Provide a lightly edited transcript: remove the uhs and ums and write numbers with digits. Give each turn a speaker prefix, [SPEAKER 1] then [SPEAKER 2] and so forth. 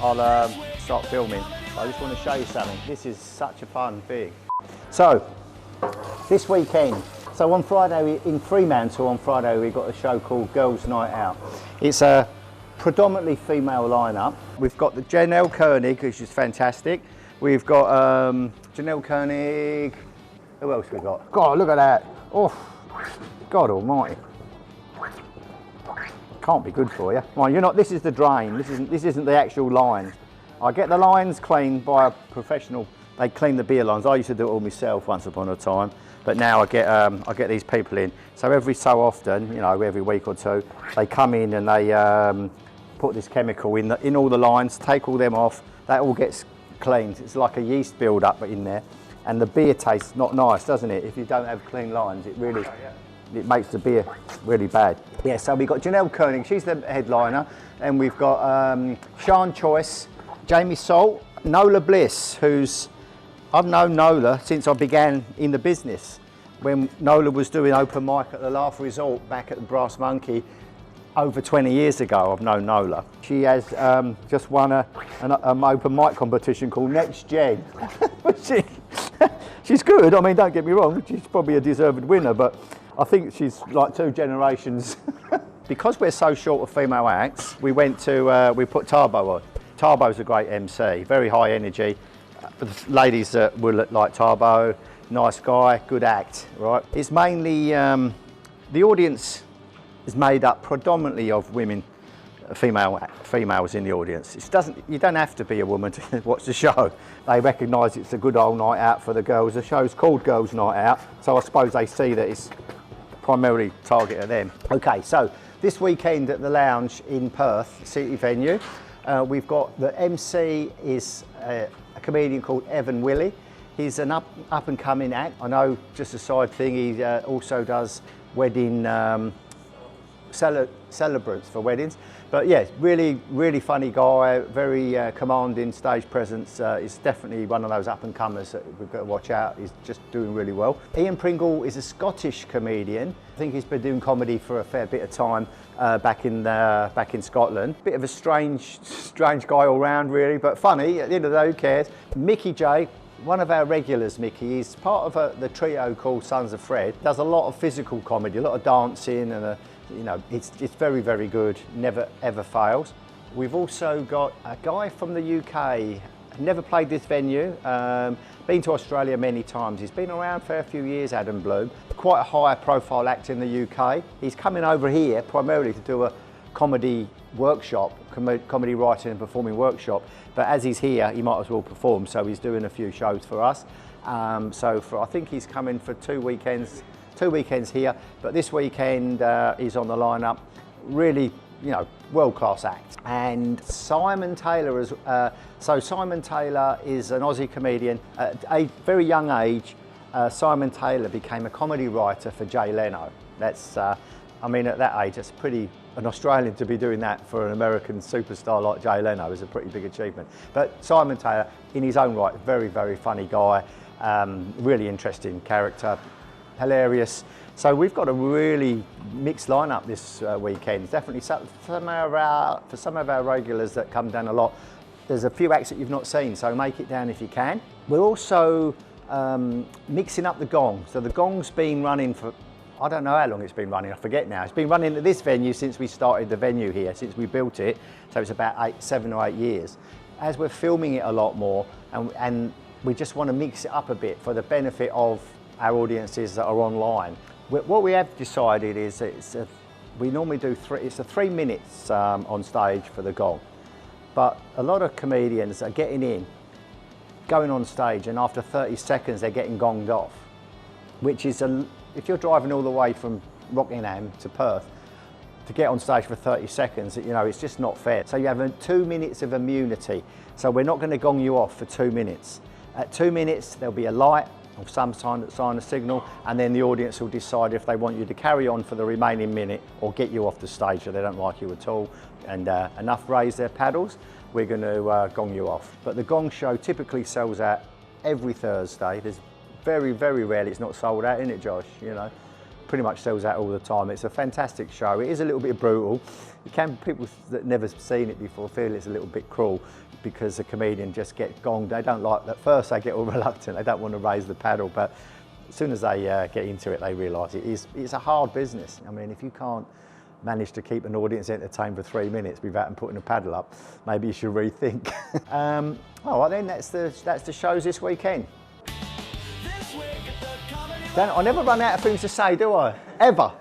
[SPEAKER 1] I'll start filming. I just want to show you something. This is such a fun thing. So, this weekend, so on Friday, in Fremantle on Friday, we've got a show called Girls' Night Out. It's a predominantly female lineup. We've got the Janelle Koenig, which is fantastic. We've got Janelle Koenig. Who else we got? God, look at that. Oh, God almighty. Can't be good for you. Well, you're not. This is the drain. This isn't the actual line. I get the lines cleaned by a professional. They clean the beer lines. I used to do it all myself once upon a time, but now I get these people in. So every so often, you know, every week or two, they come in and they put this chemical in all the lines, take all them off. That all gets cleaned. It's like a yeast build up in there, and the beer tastes not nice, doesn't it? If you don't have clean lines, it really. It makes the beer really bad. Yeah, so we've got Janelle Koenig, she's the headliner, and we've got Sian Choyce, Jamie Salt, Nola Bliss, I've known Nola since I began in the business. When Nola was doing open mic at the Laugh Resort back at the Brass Monkey over 20 years ago, I've known Nola. She has just won an open mic competition called Next Gen. She's good, I mean, don't get me wrong, she's probably a deserved winner, but I think she's like 2 generations. Because we're so short of female acts, we put Thabo on. Thabo's a great MC, very high energy. Ladies that will like Thabo, nice guy, good act, right? It's mainly, the audience is made up predominantly of women, females in the audience. You don't have to be a woman to watch the show. They recognise it's a good old night out for the girls. The show's called Girls' Night Out, so I suppose they see that it's primarily targeted at them. Okay, so this weekend at the Lounge in Perth, city venue, we've got the MC is a comedian called Willey. He's an up and coming act. I know, just a side thing, he also does wedding celebrants for weddings. But yeah, really funny guy, very commanding stage presence. He's definitely one of those up and comers that we've got to watch out. He's just doing really well. Pringle is a Scottish comedian. I think he's been doing comedy for a fair bit of time back in Scotland. Bit of a strange guy all round really, but funny. At the end of the day, who cares? Mickey J, one of our regulars, Mickey. He's part of the trio called Sons of Fred. Does a lot of physical comedy, a lot of dancing, and you know, it's very, very good, never ever fails. We've also got a guy from the UK, never played this venue, been to Australia many times. He's been around for a few years, Adam Bloom. Quite a high profile act in the UK. He's coming over here primarily to do a comedy workshop, comedy writing and performing workshop. But as he's here, he might as well perform, so he's doing a few shows for us. I think he's coming for 2 weekends here, but this weekend he's on the lineup. Really, you know, world-class act. And Simon Taylor Simon Taylor is an Aussie comedian. At a very young age, Simon Taylor became a comedy writer for Jay Leno. That's, I mean, at that age, that's an Australian to be doing that for an American superstar like Jay Leno is a pretty big achievement. But Simon Taylor, in his own right, very, very funny guy, really interesting character. Hilarious. So we've got a really mixed lineup this weekend. Definitely for some of our regulars that come down a lot, there's a few acts that you've not seen, so make it down if you can. We're also mixing up the gong. So the gong's been running for, I don't know how long it's been running, I forget now. It's been running at this venue since we started the venue here, since we built it. So it's about 7 or 8 years. As we're filming it a lot more, and we just want to mix it up a bit for the benefit of our audiences that are online. What we have decided is we normally do it's 3 minutes on stage for the gong. But a lot of comedians are going on stage, and after 30 seconds they're getting gonged off, which is, if you're driving all the way from Rockingham to Perth to get on stage for 30 seconds, you know, it's just not fair. So you have 2 minutes of immunity. So we're not going to gong you off for 2 minutes. At 2 minutes there'll be a light of some sign a signal, and then the audience will decide if they want you to carry on for the remaining minute or get you off the stage if they don't like you at all. And enough raise their paddles, we're going to gong you off. But the gong show typically sells out every Thursday. There's very, very rarely it's not sold out, isn't it, Josh? You know, pretty much sells out all the time. It's a fantastic show. It is a little bit brutal. It can, people that never seen it before feel it's a little bit cruel because the comedian just gets gonged. They don't like, at first they get all reluctant, they don't want to raise the paddle, but as soon as they get into it, they realise it's a hard business. I mean, if you can't manage to keep an audience entertained for 3 minutes without them putting a paddle up, maybe you should rethink. All right then, that's the shows this weekend. I never run out of things to say, do I? Ever.